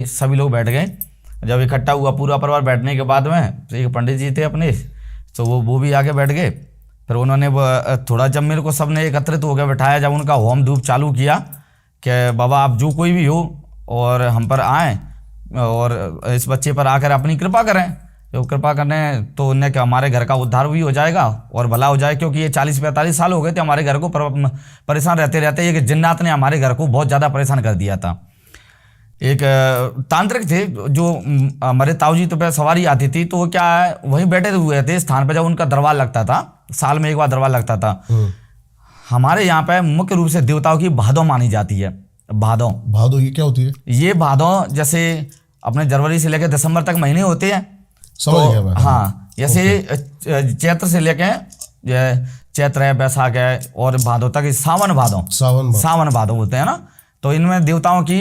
सभी लोग बैठ गए। जब इकट्ठा हुआ पूरा परिवार बैठने के बाद में, तो एक पंडित जी थे अपने, तो वो भी आके बैठ गए। फिर उन्होंने थोड़ा जब मेरे को सबने एकत्रित होकर बैठाया, जब उनका होम धूप चालू किया कि बाबा आप जो कोई भी हो और हम पर आए और इस बच्चे पर आकर अपनी कृपा करें, तो कृपा करने तो उन्हें कि हमारे घर का उद्धार भी हो जाएगा और भला हो जाए, क्योंकि ये 40-45 साल हो गए थे हमारे घर को परेशान रहते रहते। एक जिन्नात ने हमारे घर को बहुत ज़्यादा परेशान कर दिया था। एक तांत्रिक थे जो हमारे ताऊ जी तो पे सवारी आती थी, तो वो क्या है वहीं बैठे हुए थे स्थान पर, जब उनका दरबार लगता था, साल में एक बार दरबार लगता था। हमारे यहाँ पे मुख्य रूप से देवताओं की भादौ मानी जाती है। भादौ ये क्या होती है? ये भादौ जैसे अपने जनवरी से लेकर दिसंबर तक महीने होते हैं, समझ गया मैं। हाँ, जैसे चैत्र से लेके चैत्र है, बैसाख है और भादौ तक सावन भादौ होते हैं ना। तो इनमें देवताओं की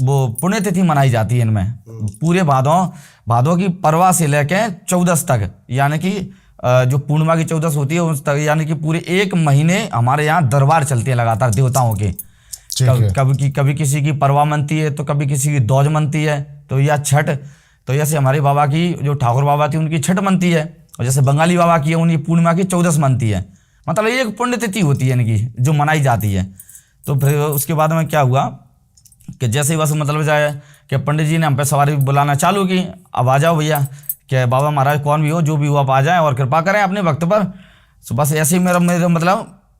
वो पुण्यतिथि मनाई जाती है। इनमें पूरे भादौ की परवा से लेके 14 तक, यानी कि जो पूर्णिमा की 14 होती है उस तक, यानी कि पूरे एक महीने हमारे यहाँ दरबार चलते हैं लगातार देवताओं के। कभी किसी की परवा मनती है, तो कभी किसी की दौज मनती है, तो या छठ। तो जैसे हमारे बाबा की जो ठाकुर बाबा थी उनकी छठ मनती है, और जैसे बंगाली बाबा की है उनकी पूर्णिमा की 14 मनती है। मतलब एक पुण्यतिथि होती है इनकी जो मनाई जाती है। तो फिर उसके बाद में क्या हुआ कि जैसे ही बस मतलब जाए कि पंडित जी ने हम पे सवारी बुलाना चालू की, अब आ जाओ भैया, कि बाबा महाराज कौन भी हो जो भी हो आप आ जाएं और कृपा करें अपने भक्त पर। तो बस ऐसे ही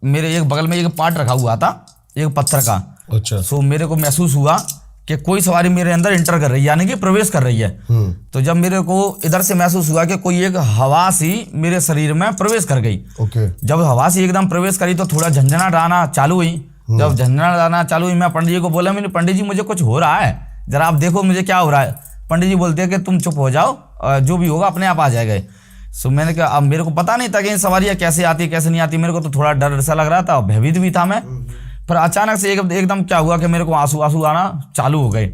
मेरे एक बगल में एक पाट रखा हुआ था, एक पत्थर का। अच्छा। सो मेरे को महसूस हुआ कि कोई सवारी मेरे अंदर इंटर कर रही है, यानी कि प्रवेश कर रही है। तो जब मेरे को इधर से महसूस हुआ कि कोई एक हवा सी मेरे शरीर में प्रवेश कर गई। जब हवा सी एकदम प्रवेश करी तो थोड़ा झंझनाहट आना चालू हुई। जब झंझनाहट आना चालू हुई, मैं पंडित जी को बोला, मैंने पंडित जी मुझे कुछ हो रहा है, जरा आप देखो मुझे क्या हो रहा है। पंडित जी बोलते हैं कि तुम चुप हो जाओ, जो भी होगा अपने आप आ जाएगा। सो मैंने कहा, अब मेरे को पता नहीं था कि इन सवारियाँ कैसे आती कैसे नहीं आती, मेरे को तो थोड़ा डर सा लग रहा था, भयभीत भी था मैं। फिर अचानक से एकदम क्या हुआ कि मेरे को आंसू आना चालू हो गए।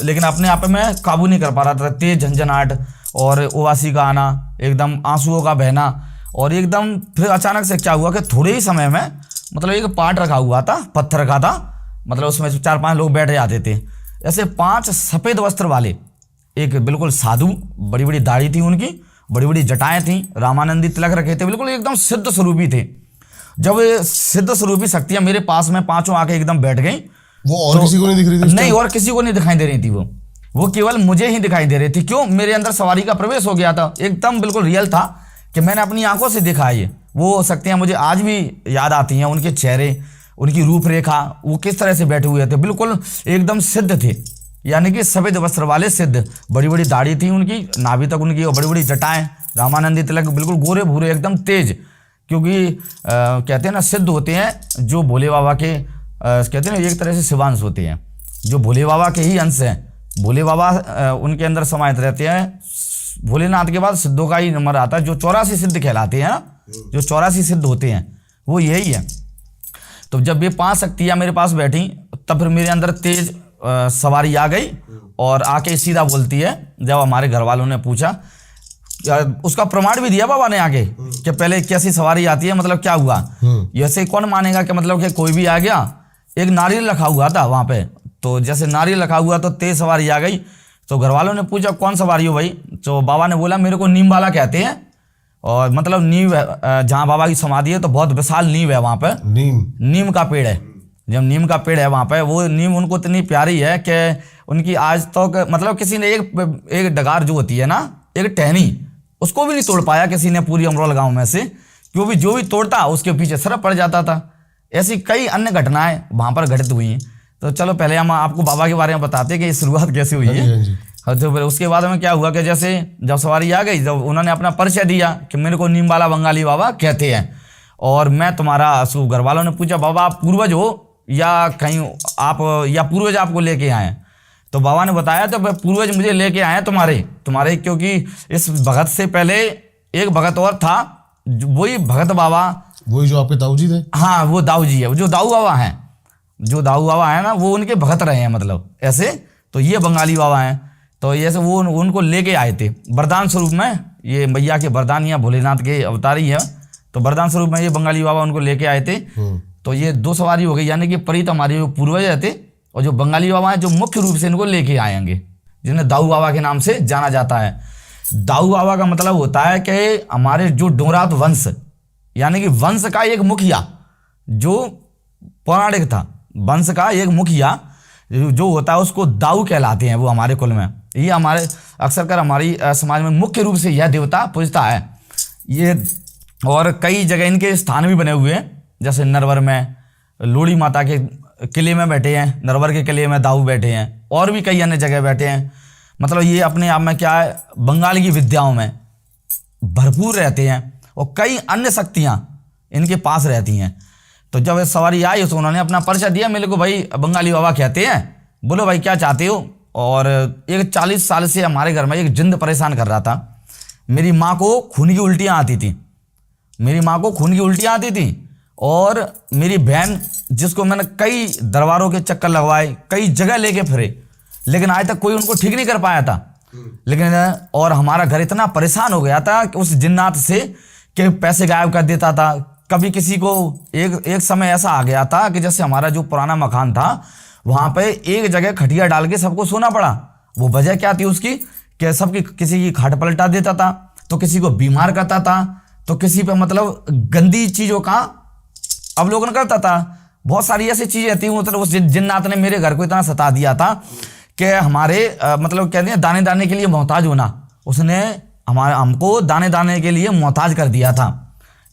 लेकिन अपने आप में काबू नहीं कर पा रहा था। तेज झंझनाहट और उबासी का आना, एकदम आंसुओं का बहना, और एकदम फिर अचानक से क्या हुआ कि थोड़े ही समय में मतलब एक पाट रखा हुआ था, पत्थर का था, मतलब उसमें 4-5 लोग बैठे जाते थे। ऐसे 5 सफ़ेद वस्त्र वाले, एक बिल्कुल साधु, बड़ी बड़ी दाढ़ी थी उनकी, बड़ी बड़ी जटाएं थी, रामानंदी तिलक रखे थे, बिल्कुल एकदम सिद्ध स्वरूपी थे। जब सिद्ध स्वरूपी शक्तियां मेरे पास में 5 आके एकदम बैठ गई, वो और किसी को नहीं दिख रही थी? नहीं, और किसी को नहीं दिखाई दे रही थी। वो केवल मुझे ही दिखाई दे रही थी। क्यों? मेरे अंदर सवारी का प्रवेश हो गया था, एकदम बिल्कुल रियल था कि मैंने अपनी आंखों से देखा है। वो शक्तियां मुझे आज भी याद आती हैं, उनके चेहरे, उनकी रूपरेखा, वो किस तरह से बैठे हुए थे, बिल्कुल एकदम सिद्ध थे, यानी कि सफेद वस्त्र वाले सिद्ध। बड़ी बड़ी दाढ़ी थी उनकी, नाभि तक उनकी, और बड़ी बड़ी जटाएं, रामानंदी तिलक, बिल्कुल गोरे भूरे एकदम तेज। क्योंकि कहते हैं ना, सिद्ध होते हैं जो भोले बाबा के, कहते हैं ना, एक तरह से शिवांश होते हैं, जो भोले बाबा के ही अंश हैं। भोले बाबा उनके अंदर समाहित रहते हैं। भोलेनाथ के बाद सिद्धों का ही नंबर आता है, जो 84 सिद्ध कहलाते हैं ना, जो 84 सिद्ध होते हैं वो यही है। तो जब ये 5 शक्तियाँ मेरे पास बैठी, तब फिर मेरे अंदर तेज सवारी आ गई और आके सीधा बोलती है। जब हमारे घर वालों ने पूछा, उसका प्रमाण भी दिया बाबा ने आगे कि पहले कैसी सवारी आती है, मतलब क्या हुआ। ऐसे कौन मानेगा कि मतलब कि कोई भी आ गया। एक नारियल रखा हुआ था वहां पे, तो जैसे नारियल रखा हुआ तो तेज सवारी आ गई। तो घर वालों ने पूछा कौन सवारी हो भाई, तो बाबा ने बोला मेरे को नीम वाला कहते हैं, और मतलब नीम जहाँ बाबा की समाधि है तो बहुत विशाल नीम है वहां पे, नीम का पेड़ है। जब नीम का पेड़ है वहां पे, वो नीम उनको इतनी प्यारी है कि उनकी आज तक मतलब किसी ने एक डगार जो होती है ना, एक टहनी, उसको भी नहीं तोड़ पाया किसी ने पूरी अमरोल गांव में से, क्योंकि जो भी तोड़ता उसके पीछे सरप पड़ जाता था। ऐसी कई अन्य घटनाएं वहां पर घटित हुई हैं। तो चलो पहले हम आपको बाबा के बारे में बताते हैं कि शुरुआत कैसे हुई है। तो फिर उसके बाद में क्या हुआ कि जैसे जब सवारी आ गई, जब उन्होंने अपना परिचय दिया कि मेरे को नीम वाला बंगाली बाबा कहते हैं, और मैं तुम्हारा, घर वालों ने पूछा बाबा आप पूर्वज हो या कहीं आप, या पूर्वज आपको लेके आए। तो बाबा ने बताया तो पूर्वज मुझे लेके आए तुम्हारे, क्योंकि इस भगत से पहले एक भगत और था, वही भगत बाबा, वही जो आपके दाऊ जी थे। हाँ, वो दाऊ जी है, जो दाऊ बाबा हैं ना, वो उनके भगत रहे हैं, मतलब ऐसे। तो ये बंगाली बाबा हैं, तो ऐसे वो उनको लेके आए थे वरदान स्वरूप में। ये मैया के वरदान या भोलेनाथ के अवतारी है, तो वरदान स्वरूप में ये बंगाली बाबा उनको लेके आए थे। तो ये 2 सवारी हो गई, यानी कि परित हमारे जो पूर्वज थे और जो बंगाली बाबा हैं जो मुख्य रूप से इनको लेके आएंगे, जिन्हें दाऊ बाबा के नाम से जाना जाता है। दाऊ बाबा का मतलब होता है कि हमारे जो डोंगरात वंश, यानी कि वंश का एक मुखिया, जो पौराणिक था, वंश का एक मुखिया जो होता है उसको दाऊ कहलाते हैं वो हमारे कुल में। ये हमारे अक्सर कर हमारी समाज में मुख्य रूप से यह देवता पूजता है ये। और कई जगह इनके स्थान भी बने हुए हैं, जैसे नरवर में लोड़ी माता के किले में बैठे हैं, नरवर के किले में दाऊ बैठे हैं, और भी कई अन्य जगह बैठे हैं। मतलब ये अपने आप में क्या है, बंगाल की विद्याओं में भरपूर रहते हैं और कई अन्य शक्तियाँ इनके पास रहती हैं। तो जब सवारी आई तो उन्होंने अपना परिचय दिया मेरे को, भाई बंगाली बाबा कहते हैं, बोलो भाई क्या चाहते हो। और एक 40 साल से हमारे घर में एक जिंद परेशान कर रहा था। मेरी माँ को खून की उल्टियाँ आती थी, मेरी माँ को खून की उल्टियाँ आती थी। और मेरी बहन, जिसको मैंने कई दरबारों के चक्कर लगवाए, कई जगह लेके फिरे, लेकिन आज तक कोई उनको ठीक नहीं कर पाया था। लेकिन और हमारा घर इतना परेशान हो गया था कि उस जिन्नात से कि पैसे गायब कर देता था। कभी किसी को एक समय ऐसा आ गया था कि जैसे हमारा जो पुराना मकान था वहाँ पे एक जगह खटिया डाल के सबको सोना पड़ा। वो वजह क्या थी उसकी कि सबकी किसी की खाट पलटा देता था, तो किसी को बीमार करता था, तो किसी पे मतलब गंदी चीज़ों का अवलोकन करता था। बहुत सारी ऐसी चीज़ें थी। मतलब उस जिन्नात ने मेरे घर को इतना सता दिया था कि हमारे मतलब कहते हैं दाने दाने के लिए मोहताज होना, उसने हमको दाने दाने के लिए मोहताज कर दिया था।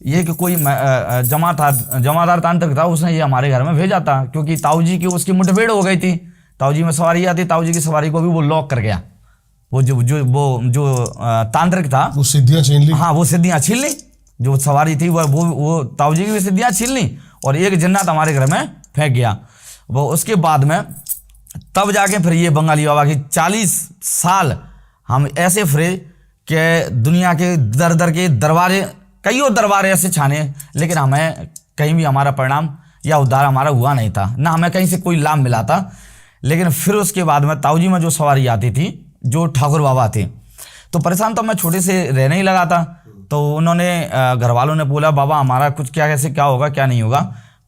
ये कि कोई जमादार तांत्रिक था, उसने ये हमारे घर में भेजा था, क्योंकि ताऊ जी की उसकी मुठभेड़ हो गई थी। ताऊ जी में सवारी आती, ताऊ जी की सवारी को भी वो लॉक कर गया। वो जो तांत्रिक था, वो सिद्धियां छीन ली। हाँ, वो सिद्धियाँ छीन ली। जो सवारी थी वो ताऊ जी की भी सिद्धियाँ छीन ली और एक जिन्नात हमारे घर में फेंक गया। वो उसके बाद में तब जाके फिर ये बंगाली बाबा की 40 साल हम ऐसे फिरे कि दुनिया के दर दर के दरबारे, कईयों दरबारे ऐसे छाने, लेकिन हमें कहीं भी हमारा परिणाम या उद्धार हमारा हुआ नहीं था, ना हमें कहीं से कोई लाभ मिला था। लेकिन फिर उसके बाद में ताऊ जी में जो सवारी आती थी, जो ठाकुर बाबा थे, तो परेशान तो मैं छोटे से रहने ही लगा था। तो उन्होंने घर वालों ने बोला बाबा हमारा कुछ क्या कैसे क्या होगा क्या नहीं होगा।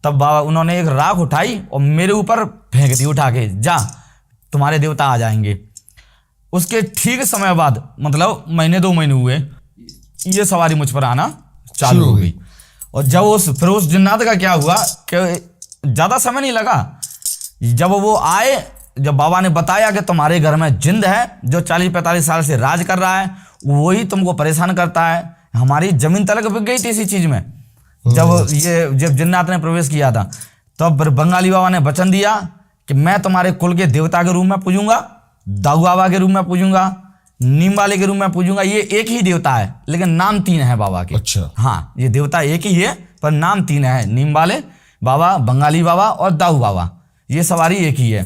तब बाबा उन्होंने एक राख उठाई और मेरे ऊपर फेंक दी उठा के, जा तुम्हारे देवता आ जाएंगे। उसके ठीक समय बाद, मतलब महीने 2 महीने हुए, ये सवारी मुझ पर आना चालू हो गई। और जब फिर उस जिन्नात का क्या हुआ कि ज़्यादा समय नहीं लगा, जब वो आए, जब बाबा ने बताया कि तुम्हारे घर में जिंद है जो 40-45 साल से राज कर रहा है, वही तुमको परेशान करता है। हमारी जमीन तलक बिक गई थी इसी चीज़ में। जब जिन्नात ने प्रवेश किया था, तब फिर बंगाली बाबा ने वचन दिया कि मैं तुम्हारे कुल के देवता के रूप में पूजूंगा, दाऊ बाबा के रूप में पूजूंगा, नीम वाले के रूप में पूजूंगा। ये एक ही देवता है लेकिन नाम 3 है बाबा के। अच्छा। हाँ, ये देवता एक ही है पर नाम 3 है, नीम वाले बाबा, बंगाली बाबा और दाऊ बाबा, ये सवारी एक ही है।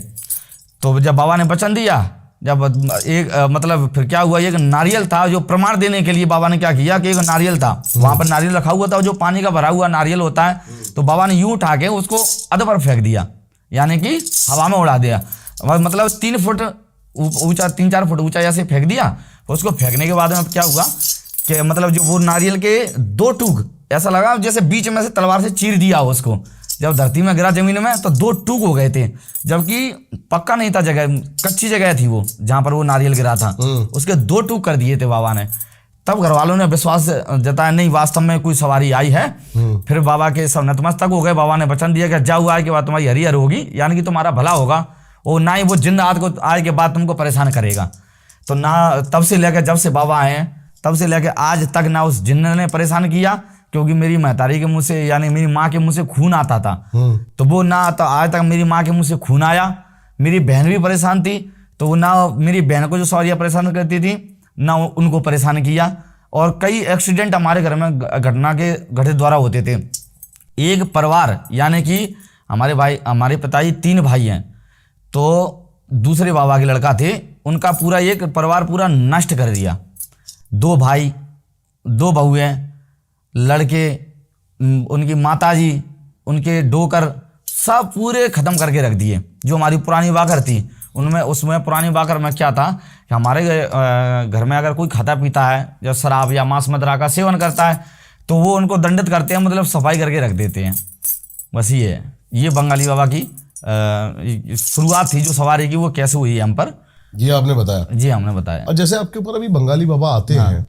तो जब बाबा ने वचन दिया, जब एक मतलब फिर क्या हुआ, एक नारियल था जो प्रमाण देने के लिए बाबा ने क्या किया कि एक नारियल था, वहाँ पर नारियल रखा हुआ था, जो पानी का भरा हुआ नारियल होता है, तो बाबा ने यूं उठा के उसको अध पर फेंक दिया, यानी कि हवा में उड़ा दिया। मतलब 3 फुट ऊंचा, 3-4 फुट ऊंचा ऐसे फेंक दिया। उसको फेंकने के बाद में क्या हुआ कि मतलब जो वो नारियल के 2 टूक, ऐसा लगा जैसे बीच में से तलवार से चीर दिया उसको। जब धरती में गिरा जमीन में तो 2 टूक हो गए थे, जबकि पक्का नहीं था जगह, कच्ची जगह थी वो जहाँ पर वो नारियल गिरा था, उसके 2 टूक कर दिए थे बाबा ने। तब घर वालों ने विश्वास जताया, नहीं वास्तव में कोई सवारी आई है। फिर बाबा के सब नतमस्तक हो गए। बाबा ने वचन दिया कि जाओ, आए के बाद तुम्हारी हरिहर होगी, यानी कि तुम्हारा भला होगा, और ना ही वो जिंद आए के बाद तुमको परेशान करेगा। तो ना तब से लेकर जब से बाबा आए हैं तब से लेकर आज तक ना उस जिन्न ने परेशान किया, क्योंकि मेरी महतारी के मुंह से, यानी मेरी माँ के मुंह से खून आता था, तो वो ना, तो आज तक मेरी माँ के मुंह से खून आया। मेरी बहन भी परेशान थी, तो वो ना मेरी बहन को जो सवारियाँ परेशान करती थी ना उनको परेशान किया। और कई एक्सीडेंट हमारे घर में घटना के घटित द्वारा होते थे। एक परिवार, यानी कि हमारे पिताजी 3 भाई हैं, तो दूसरे बाबा के लड़का थे, उनका पूरा एक परिवार पूरा नष्ट कर दिया। 2 भाई, 2 बहुएं, लड़के, उनकी माताजी, उनके डोकर, सब पूरे ख़त्म करके रख दिए। जो हमारी पुरानी बाकर थी उसमें पुरानी बाकर में क्या था कि हमारे घर में अगर कोई खाता पीता है, जब शराब या मांस मदिरा का सेवन करता है, तो वो उनको दंडित करते हैं, मतलब सफाई करके रख देते हैं। बस ये बंगाली बाबा की शुरुआत थी जो सवारी की वो कैसे हुई हम पर, ये आपने बताया। जी हमने बताया। और जैसे आपके ऊपर अभी बंगाली बाबा आते हैं